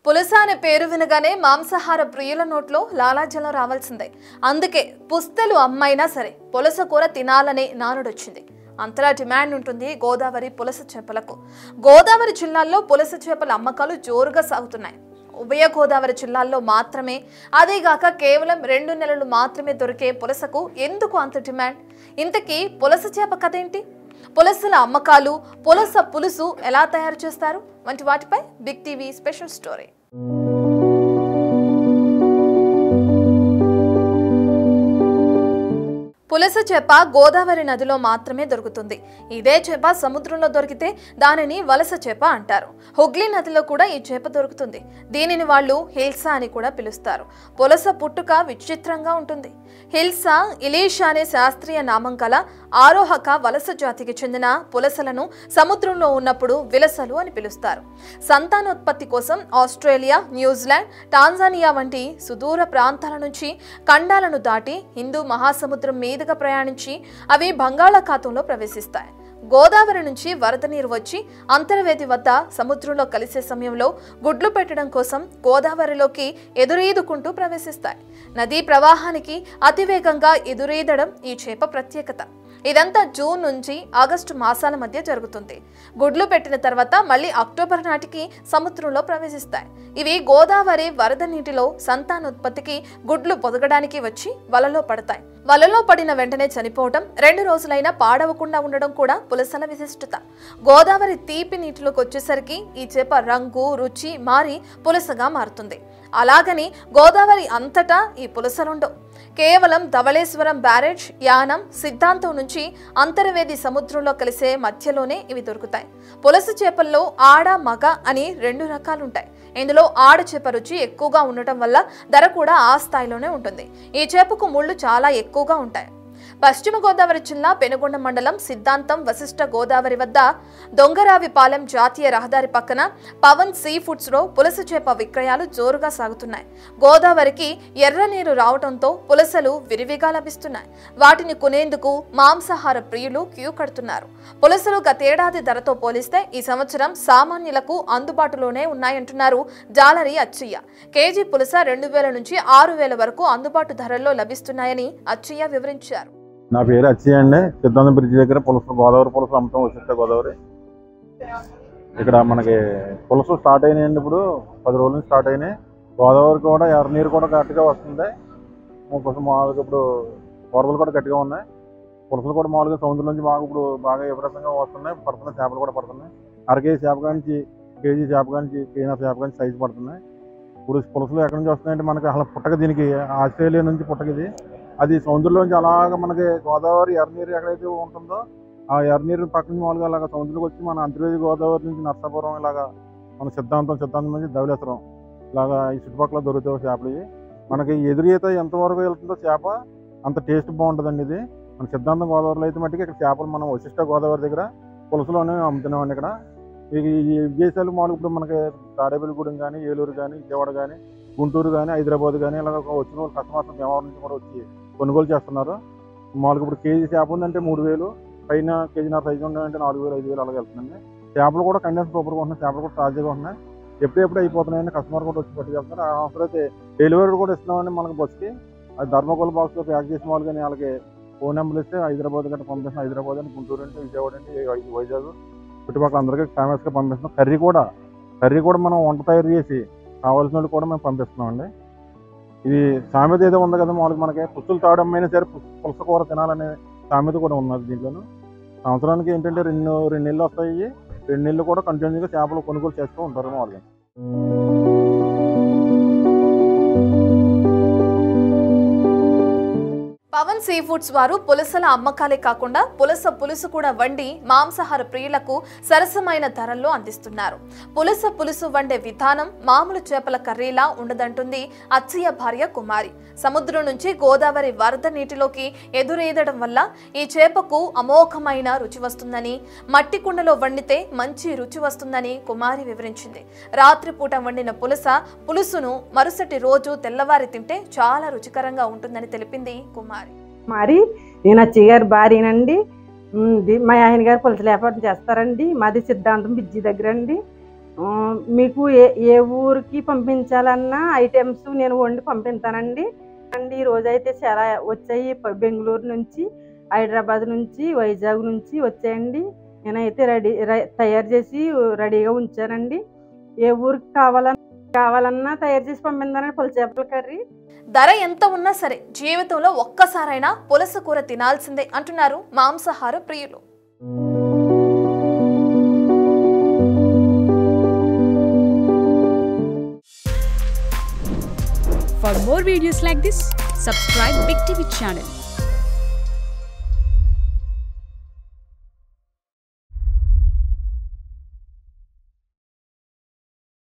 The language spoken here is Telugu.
పులస అనే పేరు వినగానే మాంసాహార ప్రియుల నోట్లో లాలాజలం రావాల్సిందే. అందుకే పుస్తలు అమ్మైనా సరే పులస కూర తినాలనే నానుడొచ్చింది. అంతలా డిమాండ్ ఉంటుంది గోదావరి పులస చేపలకు. గోదావరి జిల్లాల్లో పులస చేపల అమ్మకాలు జోరుగా సాగుతున్నాయి. ఉభయ గోదావరి జిల్లాల్లో మాత్రమే, అదేగాక కేవలం 2 నెలలు మాత్రమే దొరికే పులసకు ఎందుకు అంత డిమాండ్? ఇంతకీ పులస చేప కథ ఏంటి? పులసల అమ్మకాలు, పులస పులుసు ఎలా తయారు చేస్తారు వంటి వాటిపై బిగ్ టీవీ స్పెషల్ స్టోరీ. పులస చేప గోదావరి నదిలో మాత్రమే దొరుకుతుంది. ఇదే చేప సముద్రంలో దొరికితే దానిని వలస చేప అంటారు. హుగ్లీ నదిలో కూడా ఈ చేప దొరుకుతుంది. దీనిని వాళ్ళు హిల్సా అని కూడా పిలుస్తారు. పులస పుట్టుక విచిత్రంగా ఉంటుంది. హిల్సా ఇలీషా అనే శాస్త్రీయ నామం గల ఆరోహక వలస జాతికి చెందిన పులసలను సముద్రంలో ఉన్నప్పుడు విలసలు అని పిలుస్తారు. సంతానోత్పత్తి కోసం ఆస్ట్రేలియా, న్యూజిలాండ్, టాంజానియా వంటి సుదూర ప్రాంతాల నుంచి ఖండాలను దాటి హిందూ మహాసముద్రం మీదుగా ప్రయాణించి అవి బంగాళాఖాతంలో ప్రవేశిస్తాయి. గోదావరి నుంచి వరద నీరు వచ్చి అంతర్వేది వద్ద సముద్రంలో కలిసే సమయంలో గుడ్లు పెట్టడం కోసం గోదావరిలోకి ఎదురీదుకుంటూ ప్రవేశిస్తాయి. నదీ ప్రవాహానికి అతివేగంగా ఎదురీదడం ఈ చేప ప్రత్యేకత. ఇదంతా జూన్ నుంచి ఆగస్టు మాసాల మధ్య జరుగుతుంది. గుడ్లు పెట్టిన తర్వాత మళ్ళీ అక్టోబర్ నాటికి సముద్రంలో ప్రవేశిస్తాయి. ఇవి గోదావరి వరద నీటిలో సంతానోత్పత్తికి గుడ్లు పొదగడానికి వచ్చి వలలో పడతాయి. వలలో పడిన వెంటనే చనిపోవటం, 2 రోజులైనా పాడవకుండా ఉండడం కూడా పులసల విశిష్టత. గోదావరి తీపి నీటిలోకి వచ్చేసరికి ఈ చేప రంగు, రుచి మారి పులసగా మారుతుంది. అలాగని గోదావరి అంతటా ఈ పులసలుండవు. కేవలం ధవళేశ్వరం బ్యారేజ్, యానం, సిద్ధాంతం నుంచి అంతర్వేది సముద్రంలో కలిసే మధ్యలోనే ఇవి దొరుకుతాయి. పులస చేపల్లో ఆడ, మగ అని 2 రకాలుంటాయి. ఇందులో ఆడ చేప రుచి ఎక్కువగా ఉండటం వల్ల ధర కూడా ఆ స్థాయిలోనే ఉంటుంది. ఈ చేపకు ముళ్ళు చాలా ఎక్కువగా ఉంటాయి. పశ్చిమ గోదావరి జిల్లా పెనుగొండ మండలం సిద్ధాంతం వశిష్ఠ గోదావరి వద్ద దొంగరావిపాలెం జాతీయ రహదారి పక్కన పవన్ సీ ఫుడ్స్ లో పులస చేప విక్రయాలు జోరుగా సాగుతున్నాయి. గోదావరికి ఎర్ర నీరు రావడంతో పులసలు విరివిగా లభిస్తున్నాయి. వాటిని కొనేందుకు మాంసాహార ప్రియులు క్యూ కడుతున్నారు. పులసలు గతేడాది ధరతో పోలిస్తే ఈ సంవత్సరం సామాన్యులకు అందుబాటులోనే ఉన్నాయంటున్నారు జాలరి అచ్చయ్య. కేజీ పులస 2000 నుంచి 6000 వరకు అందుబాటు ధరల్లో లభిస్తున్నాయని అచ్చయ్య వివరించారు. నా పేరు అచ్చయ్య అండి. సిద్ధాంతం బ్రిడ్జ్ దగ్గర పులస, గోదావరి పులస అమ్ముతాం. వశిష్ఠ గోదావరి. ఇక్కడ మనకి పులస స్టార్ట్ అయినాయండి. ఇప్పుడు 10 రోజుల నుంచి స్టార్ట్ అయినాయి. గోదావరికి కూడా ఎర్ర నీరు కూడా గట్టిగా వస్తుంది. మామూలుగా ఇప్పుడు వరదలు కూడా గట్టిగా ఉన్నాయి. పులసలు కూడా మామూలుగా సముద్రం నుంచి ఇప్పుడు బాగా విపరీతంగా వస్తున్నాయి. పడుతున్నాయి, చేపలు కూడా పడుతున్నాయి. అరకేజీ చేప కానించి, కేజీ చేప కానించి, కేజీ చేప కానించి సైజు పడుతున్నాయి. ఇప్పుడు పులసలు ఎక్కడి నుంచి వస్తున్నాయంటే మనకి అసలు పుట్టక, దీనికి ఆస్ట్రేలియా నుంచి పుట్టకది. అది సముద్రంలోంచి అలాగ మనకి గోదావరి ఎర్రనీరు ఎక్కడైతే ఉంటుందో ఆ ఎర్రనీరు పక్క నుంచి మామూలుగా అలాగ సముద్రంలోకి వచ్చి మన అంతర్వేది గోదావరి నుంచి నర్సాపురం ఇలాగా మన సిద్ధాంతం నుంచి ధవళేశ్వరం ఇలాగా ఈ చుట్టుపక్కల దొరుకుతాయి చేపలు. ఇవి మనకి ఎదురీత ఎంతవరకు వెళ్తుందో చేప అంత టేస్ట్ బాగుంటుందండి. ఇది మన సిద్ధాంతం గోదావరిలో అయితే మట్టికి ఇక్కడ చేపలు మనం వశిష్ఠ గోదావరి దగ్గర పులసలోనే అమ్ముతున్నామండి. ఇక్కడ ఈ విదేశాలు మామూలు ఇప్పుడు మనకి తాడేపల్లిగూడెం కానీ, ఏలూరు కానీ, విజయవాడ కానీ, గుంటూరు కానీ, హైదరాబాద్ కానీ ఇలాగ వచ్చిన వాళ్ళు కస్టమర్స్ భీమవరం నుంచి కూడా వచ్చి కొనుగోలు చేస్తున్నారు. మామూలుగా ఇప్పుడు కేజీ చేప ఉందంటే 3000, పైన కేజీన్నర సైజు ఉందంటే 4000, 5000 అలాగే వెళ్తుందండి. చేపలు కూడా కండిషన్ సూపర్గా ఉంటున్నాయి. చేపలు కూడా తాజాగా ఉంటున్నాయి. ఎప్పుడెప్పుడు అయిపోతున్నాయని కస్టమర్ కూడా వచ్చి పట్టుకెళ్తున్నారు. అవసరం అయితే డెలివరీ కూడా ఇస్తున్నామండి. మనకి బస్కి అది ధర్మకోల్ బాక్స్లో ప్యాక్ చేసిన వాళ్ళు కానీ వాళ్ళకి ఫోన్ నెంబర్లు ఇస్తే హైదరాబాద్ కంటే పంపిస్తున్నాం. హైదరాబాద్ అని, గుంటూరు అంటే, విజయవాడ అంటే, వైజాగ్ చుట్టుపక్కల అందరికీ ఫేమస్గా పంపిస్తున్నాం. కర్రీ కూడా మనం వంట తయారు చేసి కావాల్సిన వాళ్ళు కూడా మేము పంపిస్తున్నామండి. ఇది సామెత ఏదో ఉంది కదా, మామూలుగా మనకి పుస్తులు తాగడమైనా సరే పులస కూర తినాలనే సామెత కూడా ఉన్నది దీంట్లోనూ. సంవత్సరానికి ఏంటంటే 2 నెలలు వస్తాయి. 2 నెలలు కూడా కంటిన్యూగా చేపలు కొనుగోలు చేస్తూ ఉంటారు మామూలుగా. పవన్ సీ ఫుడ్స్ వారు పులసల అమ్మకాలే కాకుండా పులస పులుసు కూడా వండి మాంసాహార ప్రియులకు సరసమైన ధరల్లో అందిస్తున్నారు. పులస పులుసు వండే విధానం మామూలు చేపల కర్రీలా ఉండదంటుంది అచ్చయ్య భార్య కుమారి. సముద్రం నుంచి గోదావరి వరద నీటిలోకి ఎదురీదడం వల్ల ఈ చేపకు అమోఘమైన రుచి వస్తుందని, మట్టి కుండలో వండితే మంచి రుచి వస్తుందని కుమారి వివరించింది. రాత్రిపూట వండిన పులుసును మరుసటి రోజు తెల్లవారి తింటే చాలా రుచికరంగా ఉంటుందని తెలిపింది కుమారి. మరి నేను అచ్చయ్య గారి భార్యనండి. మా ఆయన గారు పులస వ్యాపారం చేస్తారండి. మాది సిద్ధాంతం బ్రిడ్జి దగ్గర అండి. మీకు ఏ ఊరికి పంపించాలన్నా ఐటమ్స్ నేను వండి పంపిస్తానండి. ఈ రోజైతే చాలా వచ్చాయి. బెంగళూరు నుంచి, హైదరాబాద్ నుంచి, వైజాగ్ నుంచి వచ్చాయండి. నేనైతే తయారు చేసి రెడీగా ఉంచానండి. ఏ ఊరికి కావాలన్నా తయారు చేసి పంపించానండి పులస చేపల కర్రీ. ధర ఎంత ఉన్నా సరే జీవితంలో ఒక్కసారైనా పులస కూర తినాల్సిందే అంటున్నారు మాంసాహార ప్రియులు. For more videos like this, subscribe Big TV channel.